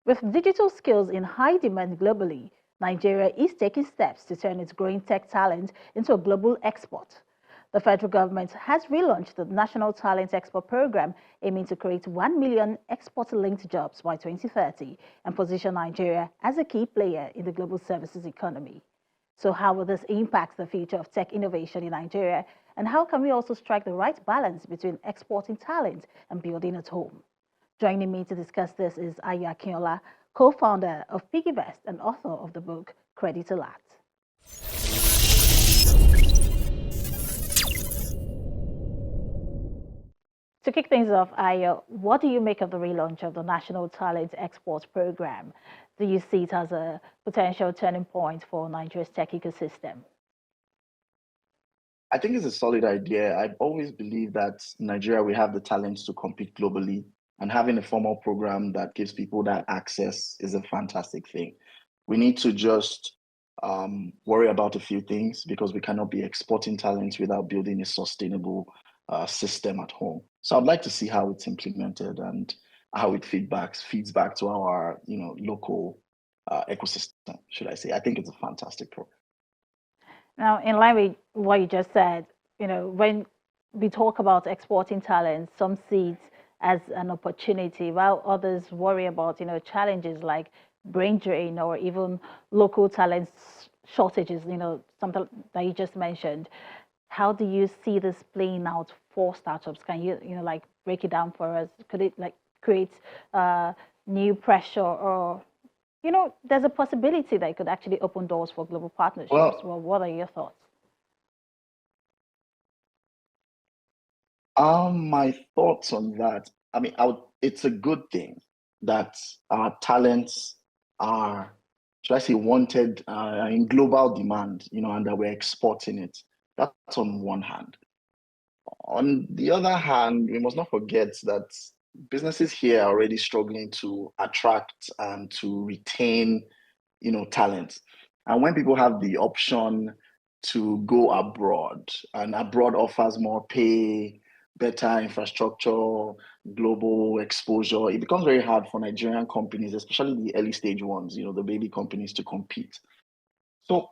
With digital skills in high demand globally, Nigeria is taking steps to turn its growing tech talent into a global export. The federal government has relaunched the National Talent Export Program, aiming to create 1 million export-linked jobs by 2030 and position Nigeria as a key player in the global services economy. So how will this impact the future of tech innovation in Nigeria? And how can we also strike the right balance between exporting talent and building at home? Joining me to discuss this is Ayo Akinola, co-founder of Piggyvest and author of the book Credit Alert. To kick things off, Ayo, what do you make of the relaunch of the National Talent Export Program? Do you see it as a potential turning point for Nigeria's tech ecosystem? I think it's a solid idea. I've always believed that in Nigeria, we have the talents to compete globally, and having a formal program that gives people that access is a fantastic thing. We need to just worry about a few things because we cannot be exporting talents without building a sustainable system at home. So I'd like to see how it's implemented and how it feeds back to our local ecosystem, should I say. I think it's a fantastic program. Now, in line with what you just said, when we talk about exporting talent, some see it as an opportunity, while others worry about, challenges like brain drain or even local talent shortages, something that you just mentioned. How do you see this playing out for startups? Can you, break it down for us? Could it create new pressure or there's a possibility that it could actually open doors for global partnerships. Well, what are your thoughts? My thoughts on that. I mean, it's a good thing that our talents are, should I say, wanted in global demand, and that we're exporting it. That's on one hand. On the other hand, we must not forget that businesses here are already struggling to attract and to retain talent. And when people have the option to go abroad, and abroad offers more pay, better infrastructure, global exposure, it becomes very hard for Nigerian companies, especially the early stage ones, the baby companies, to compete. So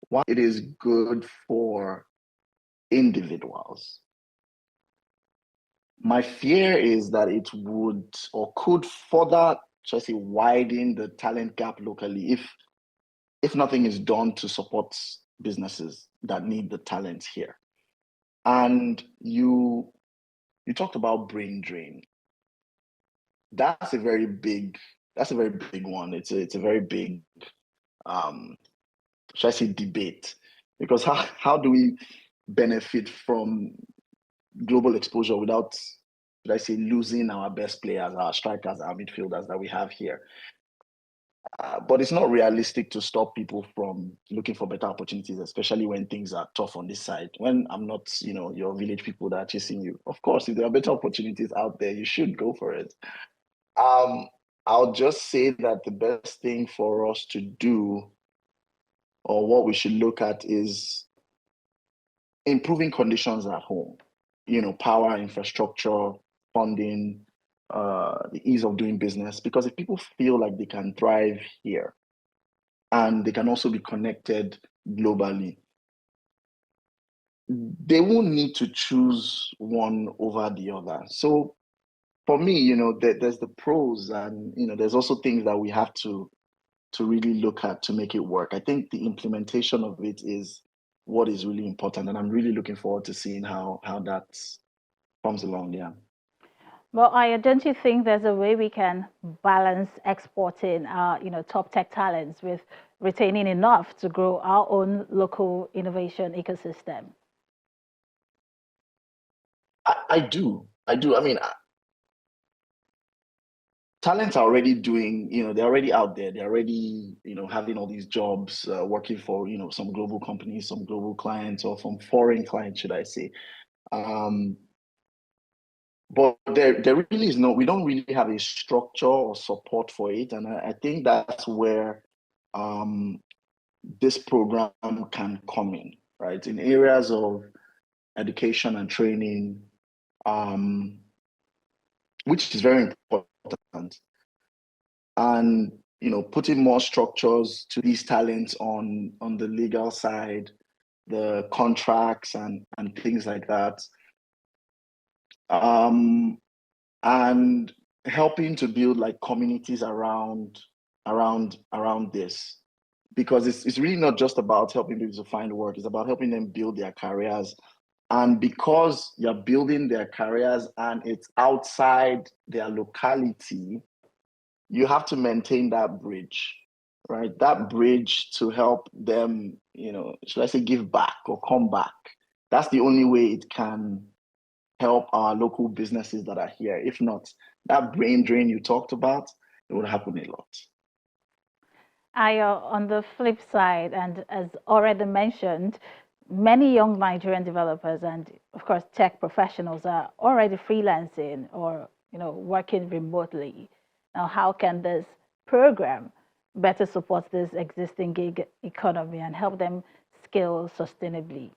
while it is good for individuals, my fear is that it would or could further, should I say, widen the talent gap locally if nothing is done to support businesses that need the talent here. And you talked about brain drain. That's a very big one. It's a very big should I say debate, because how do we benefit from global exposure without, should I say, losing our best players, our strikers, our midfielders that we have here? But it's not realistic to stop people from looking for better opportunities, especially when things are tough on this side. When I'm not, your village people that are chasing you. Of course, if there are better opportunities out there, you should go for it. I'll just say that the best thing for us to do, or what we should look at, is improving conditions at home. Power, infrastructure, funding, the ease of doing business. Because if people feel like they can thrive here and they can also be connected globally, they won't need to choose one over the other. So for me, there's the pros, and there's also things that we have to really look at to make it work. I think the implementation of it is what is really important, and I'm really looking forward to seeing how that comes along. Yeah. Well, don't you think there's a way we can balance exporting our, top tech talents with retaining enough to grow our own local innovation ecosystem? I do. I mean, talents are already doing, they're already out there. They're already, having all these jobs, working for, some global companies, some global clients, or some foreign clients, should I say. But there really is we don't really have a structure or support for it. And I think that's where this program can come in, right? In areas of education and training, which is very important. and putting more structures to these talents on the legal side, the contracts and things like that, and helping to build like communities around this, because it's really not just about helping people to find work, it's about helping them build their careers. And because you're building their careers and it's outside their locality, you have to maintain that bridge, right? That bridge to help them, should I say give back or come back. That's the only way it can help our local businesses that are here. If not, that brain drain you talked about, it would happen a lot. On the flip side, and as already mentioned, many young Nigerian developers and, of course, tech professionals are already freelancing or, working remotely. Now, how can this program better support this existing gig economy and help them scale sustainably?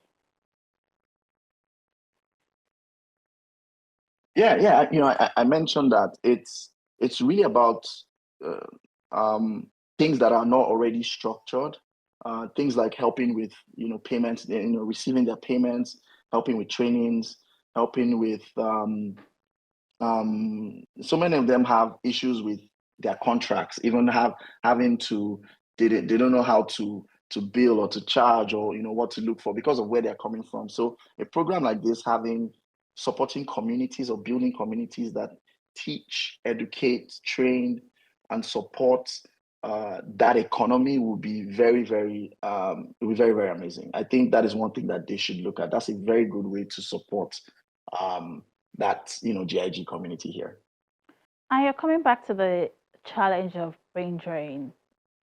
Yeah. I mentioned that it's really about uh, things that are not already structured. Things like helping with payments, receiving their payments, helping with trainings, helping with so many of them have issues with their contracts, even having to they don't know how to bill or to charge, or what to look for because of where they're coming from. So a program like this, supporting communities or building communities that teach, educate, train, and support that economy will be very, very it will be very, very amazing. I think that is one thing that they should look at. That's a very good way to support that GIG community here. And you're coming back to the challenge of brain drain.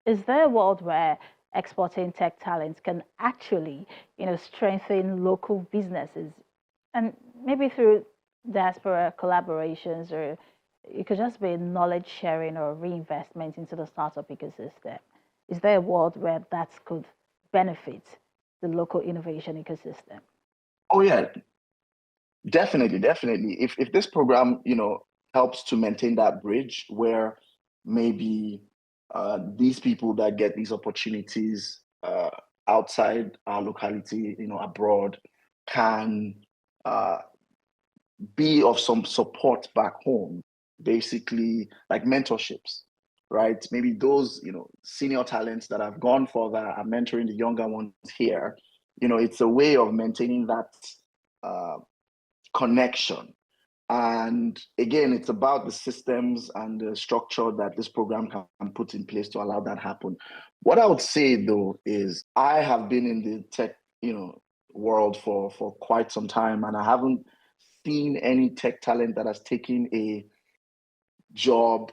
Is there a world where exporting tech talents can actually, strengthen local businesses, and maybe through diaspora collaborations, or it could just be knowledge sharing or reinvestment into the startup ecosystem? Is there a world where that could benefit the local innovation ecosystem? Oh yeah, definitely. If this program, helps to maintain that bridge where maybe these people that get these opportunities outside our locality, abroad, can be of some support back home, basically like mentorships, right? Maybe those, senior talents that have gone further are mentoring the younger ones here. It's a way of maintaining that uh, connection. And again, it's about the systems and the structure that this program can put in place to allow that happen. What I would say though is I have been in the tech, world for quite some time, and I haven't seen any tech talent that has taken a job,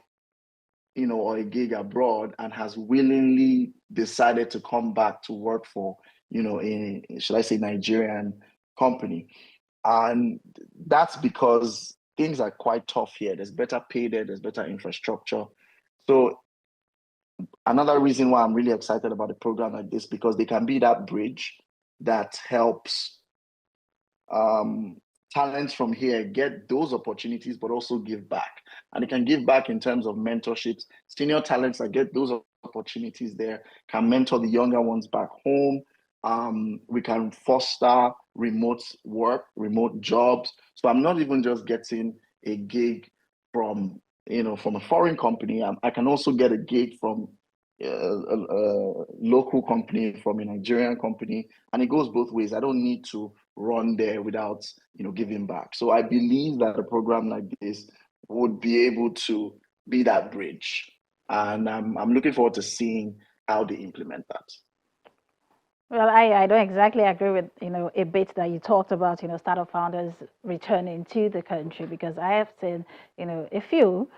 or a gig abroad and has willingly decided to come back to work for, should I say, Nigerian company. And that's because things are quite tough here. There's better pay there's better infrastructure. So another reason why I'm really excited about a program like this, because they can be that bridge that helps talents from here get those opportunities, but also give back. And they can give back in terms of mentorships. Senior talents that get those opportunities there can mentor the younger ones back home. We can foster remote work, remote jobs. So I'm not even just getting a gig from a foreign company. I can also get a gig from a local company, from a Nigerian company, and it goes both ways. I don't need to run there without giving back. So I believe that a program like this would be able to be that bridge, and I'm looking forward to seeing how they implement that. Well, I don't exactly agree with, a bit that you talked about, startup founders returning to the country, because I have seen, a few,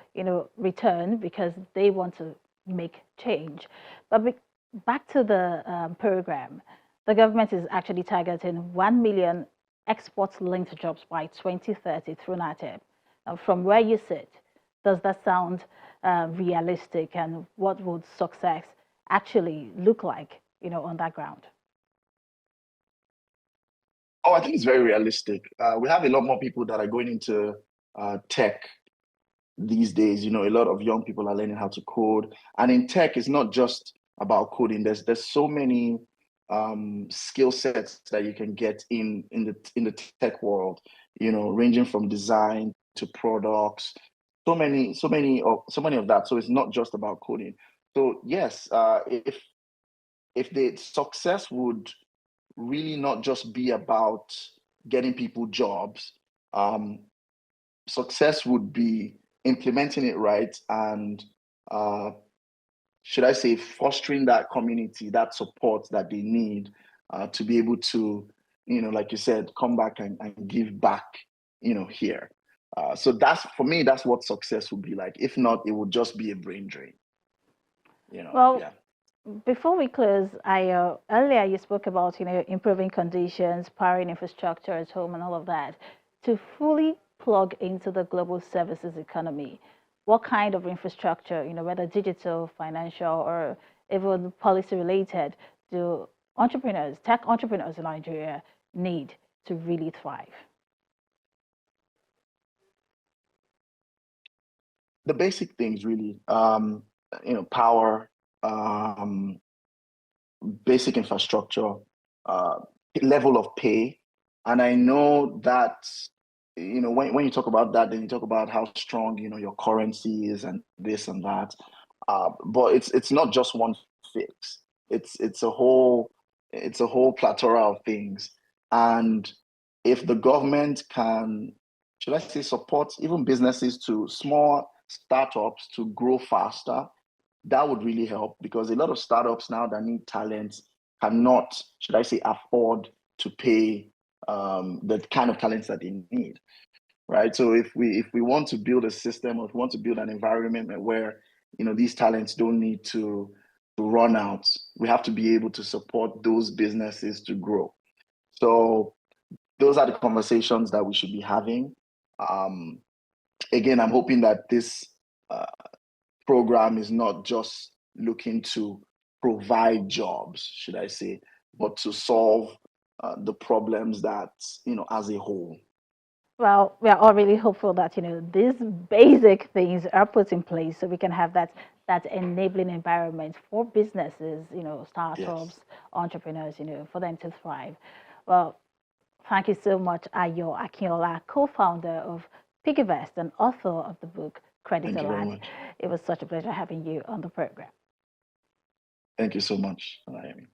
return because they want to make change. But back to the program, the government is actually targeting 1 million export-linked jobs by 2030 through NATEP. Now, from where you sit, does that sound realistic, and what would success actually look like, on that ground? Oh, I think it's very realistic. We have a lot more people that are going into tech these days. You know, a lot of young people are learning how to code, and in tech, it's not just about coding. There's so many skill sets that you can get in the tech world. You know, ranging from design to products, so many of that. So it's not just about coding. So yes, if the success would really not just be about getting people jobs, um, success would be implementing it right and uh, should I say fostering that community, that support that they need to be able to, you know, like you said, come back and give back, you know, here. So that's for me, that's what success would be like. If not, it would just be a brain drain, you know. Well, Yeah. before we close, I earlier you spoke about improving conditions, powering infrastructure at home, and all of that. To fully plug into the global services economy, what kind of infrastructure, whether digital, financial, or even policy related, do tech entrepreneurs in Nigeria need to really thrive? The basic things really, power, um, basic infrastructure, uh, level of pay. And I know that, when you talk about that, then you talk about how strong, your currency is and this and that. But it's not just one fix. It's a whole plethora of things. And if the government can, should I say, support even businesses to small startups to grow faster, that would really help because a lot of startups now that need talent cannot, should I say, afford to pay the kind of talents that they need, right? So if we want to build a system or if we want to build an environment where these talents don't need to run out, we have to be able to support those businesses to grow. So those are the conversations that we should be having. Um, Again, I'm hoping that this uh, program is not just looking to provide jobs, should I say, but to solve the problems that, as a whole. Well, we are all really hopeful that these basic things are put in place so we can have that enabling environment for businesses, startups, Yes. entrepreneurs, for them to thrive. Well, thank you so much, Ayo Akinola, co-founder of Piggyvest and author of the book Credit Thank you very Alert. much. It was such a pleasure having you on the program. Thank you so much, Naomi.